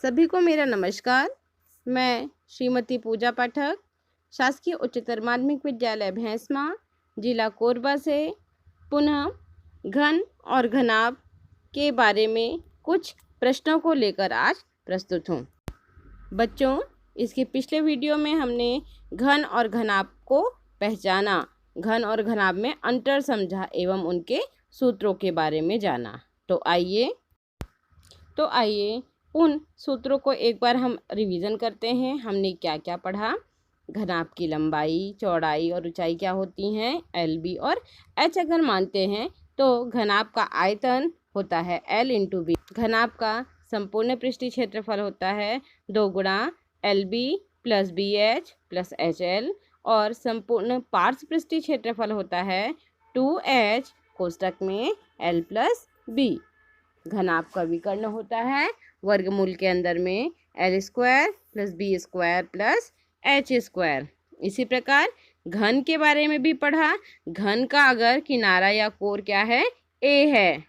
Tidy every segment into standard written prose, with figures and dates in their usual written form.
सभी को मेरा नमस्कार। मैं श्रीमती पूजा पाठक, शासकीय उच्चतर माध्यमिक विद्यालय भैंसमा, जिला कोरबा से पुनः घन और घनाभ के बारे में कुछ प्रश्नों को लेकर आज प्रस्तुत हूँ। बच्चों, इसके पिछले वीडियो में हमने घन और घनाभ को पहचाना, घन और घनाभ में अंतर समझा एवं उनके सूत्रों के बारे में जाना। तो आइए उन सूत्रों को एक बार हम रिवीजन करते हैं। हमने क्या क्या पढ़ा। घनाभ की लंबाई, चौड़ाई और ऊंचाई क्या होती हैं, एल बी और एच अगर मानते हैं तो घनाभ का आयतन होता है एल इंटू बी। घनाभ का संपूर्ण पृष्ठीय क्षेत्रफल होता है 2 गुणा L B plus B H plus H L और संपूर्ण पार्श्व पृष्ठीय क्षेत्रफल होता है 2h कोष्टक में एल प्लस बी। घनाभ का विकर्ण होता है वर्गमूल के अंदर में L square plus B square plus H square. इसी प्रकार घन के बारे में भी पढ़ा। घन का अगर किनारा या कोर क्या है, ए है,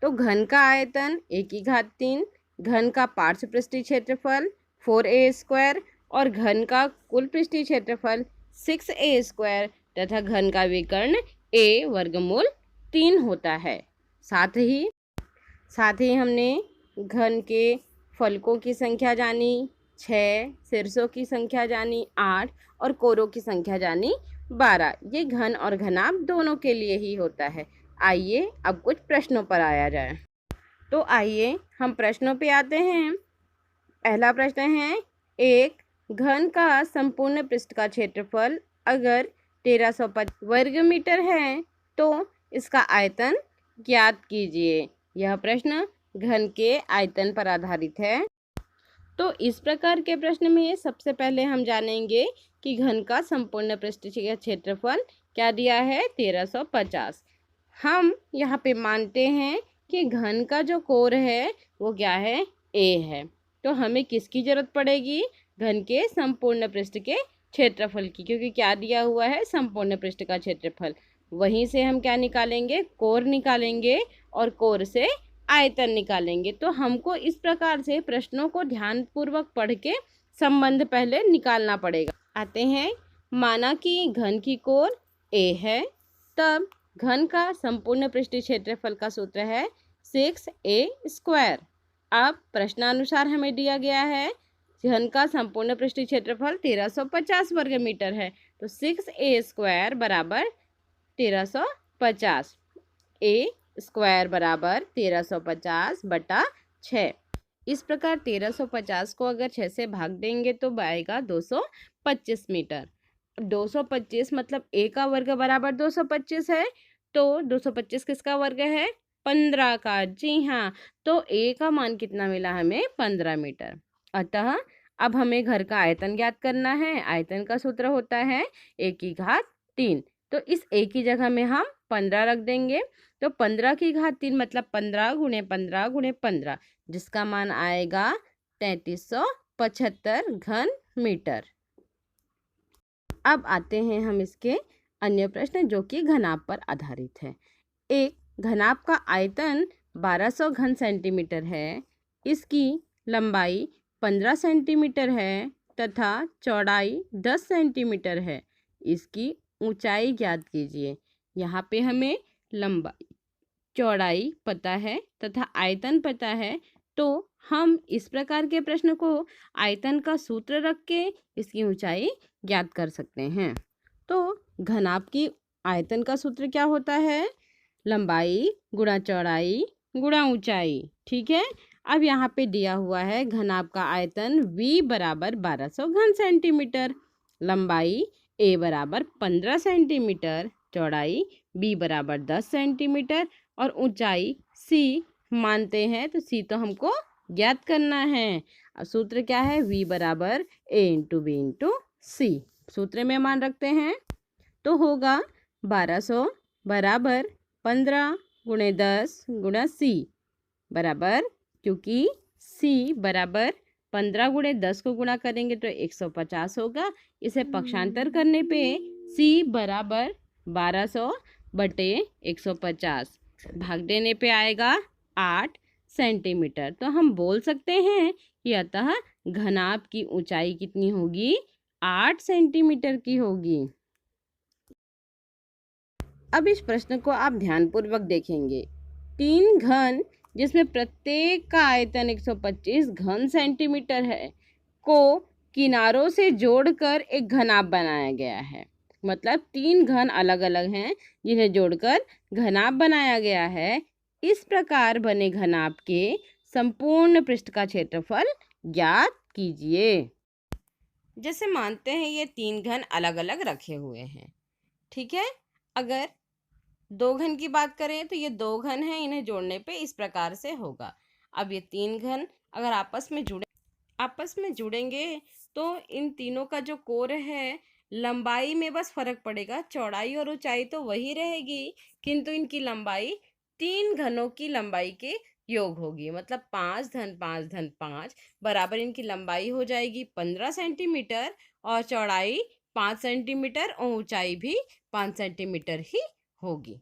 तो घन का आयतन a⁴। घन का पार्श्व पृष्ठीय क्षेत्रफल 4a स्क्वायर और घन का कुल पृष्ठीय क्षेत्रफल 6a स्क्वायर तथा घन का विकर्ण a वर्गमूल 3 होता है। साथ ही हमने घन के फलकों की संख्या जानी 6, शीर्षों की संख्या जानी 8 और कोरों की संख्या जानी 12। ये घन और घनाभ दोनों के लिए ही होता है। आइए अब कुछ प्रश्नों पर आया जाए। तो आइए हम प्रश्नों पे आते हैं। पहला प्रश्न है, एक घन का संपूर्ण पृष्ठ का क्षेत्रफल अगर 1350 वर्ग मीटर है तो इसका आयतन ज्ञात कीजिए। यह प्रश्न घन के आयतन पर आधारित है। तो इस प्रकार के प्रश्न में सबसे पहले हम जानेंगे कि घन का संपूर्ण पृष्ठीय क्षेत्रफल क्या दिया है, 1350। हम यहाँ पे मानते हैं कि घन का जो कोर है वो क्या है, ए है। तो हमें किसकी जरूरत पड़ेगी, घन के संपूर्ण पृष्ठ के क्षेत्रफल की, क्योंकि क्या दिया हुआ है, संपूर्ण पृष्ठ का क्षेत्रफल। वहीं से हम क्या निकालेंगे, कोर निकालेंगे और कोर से आयतन निकालेंगे। तो हमको इस प्रकार से प्रश्नों को ध्यानपूर्वक पढ़ के संबंध पहले निकालना पड़ेगा। आते हैं, माना कि घन की कोर ए है, तब घन का संपूर्ण पृष्ठीय क्षेत्रफल का सूत्र है 6a स्क्वायर। अब प्रश्नानुसार हमें दिया गया है घन का संपूर्ण पृष्ठीय क्षेत्रफल 1350 वर्ग मीटर है, तो 6a स्क्वायर बराबर 1350, ए स्क्वायर बराबर 1350 बटा 6। इस प्रकार 1350 को अगर 6 से भाग देंगे तो आएगा 225 मीटर। 225 मतलब a का वर्ग बराबर 225 है, तो 225 किसका वर्ग है, 15 का। जी हाँ, तो a का मान कितना मिला हमें, 15 मीटर। अतः अब हमें घर का आयतन ज्ञात करना है। आयतन का सूत्र होता है a⁴। तो इस a की जगह में हम 15 रख देंगे, तो 15⁵ मतलब 15 × 15 × 15, जिसका मान आएगा 3375 घन मीटर। अब आते हैं हम इसके अन्य प्रश्न जो कि घनाभ पर आधारित है। एक घनाभ का आयतन 1200 घन सेंटीमीटर है, इसकी लंबाई 15 सेंटीमीटर है तथा चौड़ाई 10 सेंटीमीटर है। इसकी ऊंचाई ज्ञात कीजिए। यहाँ पे हमें लंबाई, चौड़ाई पता है तथा आयतन पता है, तो हम इस प्रकार के प्रश्न को आयतन का सूत्र रख के इसकी ऊंचाई ज्ञात कर सकते हैं। तो घनाभ की आयतन का सूत्र क्या होता है, लंबाई गुणा चौड़ाई गुणा ऊंचाई। ठीक है। अब यहाँ पे दिया हुआ है घनाभ का आयतन v बराबर 1200 घन सेंटीमीटर, लंबाई a बराबर 15 सेंटीमीटर, चौड़ाई b बराबर 10 सेंटीमीटर और ऊंचाई c मानते हैं, तो c तो हमको ज्ञात करना है। अब सूत्र क्या है, v बराबर a इंटू बी इंटू सी। सूत्र में मान रखते हैं तो होगा 1200 बराबर 15 × 10 × c बराबर, क्योंकि c बराबर 15 × 10 को गुणा करेंगे तो 150 होगा। इसे पक्षांतर करने पे c बराबर 1200 बटे 150, भाग देने पे आएगा 8। सेंटीमीटर। तो हम बोल सकते हैं कि अतः घनाभ की ऊंचाई कितनी होगी, 8 सेंटीमीटर की होगी। अब इस प्रश्न को आप ध्यानपूर्वक देखेंगे। 3 घन जिसमें प्रत्येक का आयतन 125 घन सेंटीमीटर है को किनारों से जोड़कर एक घनाभ बनाया गया है। मतलब 3 घन अलग अलग हैं जिन्हें जोड़कर घनाभ बनाया गया है। इस प्रकार बने घनाभ के संपूर्ण पृष्ठ का क्षेत्रफल ज्ञात कीजिए। जैसे मानते हैं ये 3 घन अलग अलग रखे हुए हैं, ठीक है। अगर 2 घन की बात करें तो ये 2 घन हैं, इन्हें जोड़ने पे इस प्रकार से होगा। अब ये 3 घन अगर आपस में जुड़ेंगे तो इन तीनों का जो कोण है, लंबाई में बस फर्क पड़ेगा, चौड़ाई और ऊंचाई तो वही रहेगी, किंतु इनकी लंबाई 3 घनों की लंबाई के योग होगी। मतलब 5 धन 5 धन 5 बराबर इनकी लंबाई हो जाएगी 15 सेंटीमीटर और चौड़ाई 5 सेंटीमीटर और ऊंचाई भी 5 सेंटीमीटर ही होगी।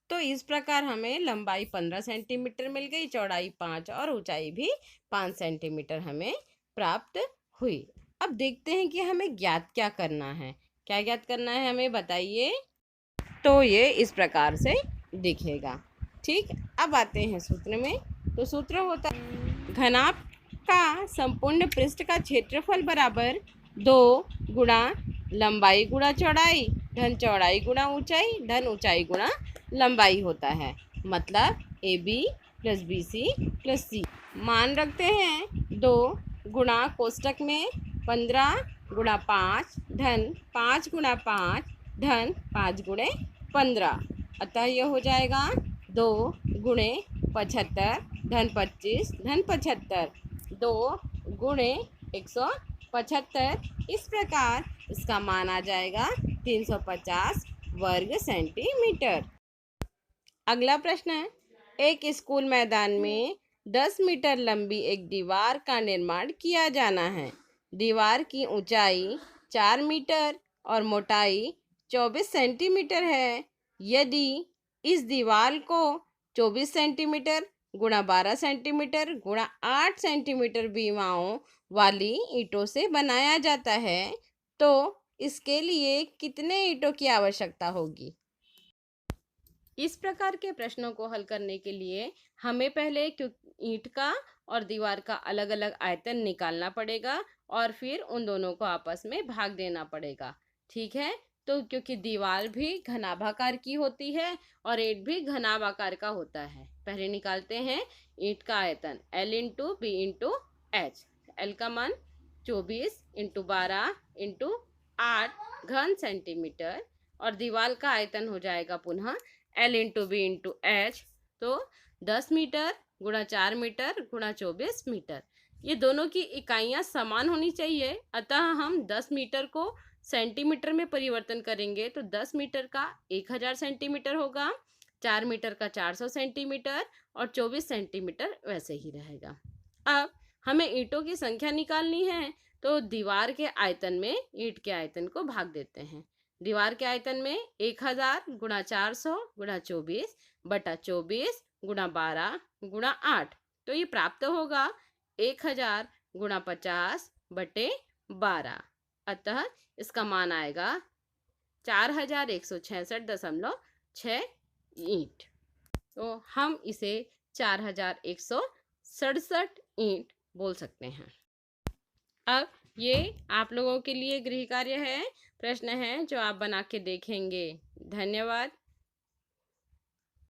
तो इस प्रकार हमें लंबाई 15 सेंटीमीटर मिल गई, चौड़ाई 5 और ऊंचाई भी 5 सेंटीमीटर हमें प्राप्त हुई। अब देखते हैं कि हमें ज्ञात क्या करना है। क्या ज्ञात करना है हमें बताइए। तो ये इस प्रकार से दिखेगा, ठीक। अब आते हैं सूत्र में। तो सूत्र होता है घनाभ का संपूर्ण पृष्ठ का क्षेत्रफल बराबर 2 गुणा लंबाई गुणा चौड़ाई धन चौड़ाई गुणा ऊंचाई धन ऊंचाई गुणा लंबाई होता है। मतलब AB plus BC plus C। मान रखते हैं 2 गुणा कोष्टक में 15 गुणा 5 धन 5 गुणा 5 धन 5 गुणे 15। अतः यह हो जाएगा 2 गुणे 75 धन 25 धन 75, 2 गुणे 175। इस प्रकार इसका मान आ जाएगा 350 वर्ग सेंटीमीटर। अगला प्रश्न है, एक स्कूल मैदान में 10 मीटर लंबी एक दीवार का निर्माण किया जाना है। दीवार की ऊंचाई 4 मीटर और मोटाई 24 सेंटीमीटर है। यदि इस दीवार को 24 सेंटीमीटर गुणा 12 सेंटीमीटर गुणा 8 सेंटीमीटर बीमाओं वाली ईंटों से बनाया जाता है तो इसके लिए कितने ईंटों की आवश्यकता होगी। इस प्रकार के प्रश्नों को हल करने के लिए हमें पहले ईंट का और दीवार का अलग अलग आयतन निकालना पड़ेगा और फिर उन दोनों को आपस में भाग देना पड़ेगा, ठीक है। तो क्योंकि दीवार भी घनाभाकार की होती है और ईंट भी घनाभाकार का होता है। पहले निकालते हैं ईंट का आयतन L into B into H. L का मान 24 इंटू 12 इंटू 8 घन सेंटीमीटर और दीवार का आयतन हो जाएगा पुनः L into B into H. तो 10 मीटर गुणा 4 मीटर गुणा 24 मीटर। ये दोनों की इकाइयां समान होनी चाहिए, अतः हम 10 मीटर को सेंटीमीटर में परिवर्तन करेंगे तो 10 मीटर का 1000 सेंटीमीटर होगा, 4 मीटर का 400 सेंटीमीटर और 24 सेंटीमीटर वैसे ही रहेगा। अब हमें ईंटों की संख्या निकालनी है तो दीवार के आयतन में ईंट के आयतन को भाग देते हैं। दीवार के आयतन में 1000 गुणा 400 गुणा 24 बटा 24 गुणा 12 गुणा 8, तो ये प्राप्त होगा 1000 गुणा 50 बटे 12। अतः इसका मान आएगा 4166.6 ईंट। तो हम इसे 4167 ईंट बोल सकते हैं। अब ये आप लोगों के लिए गृह कार्य है, प्रश्न है जो आप बना के देखेंगे। धन्यवाद।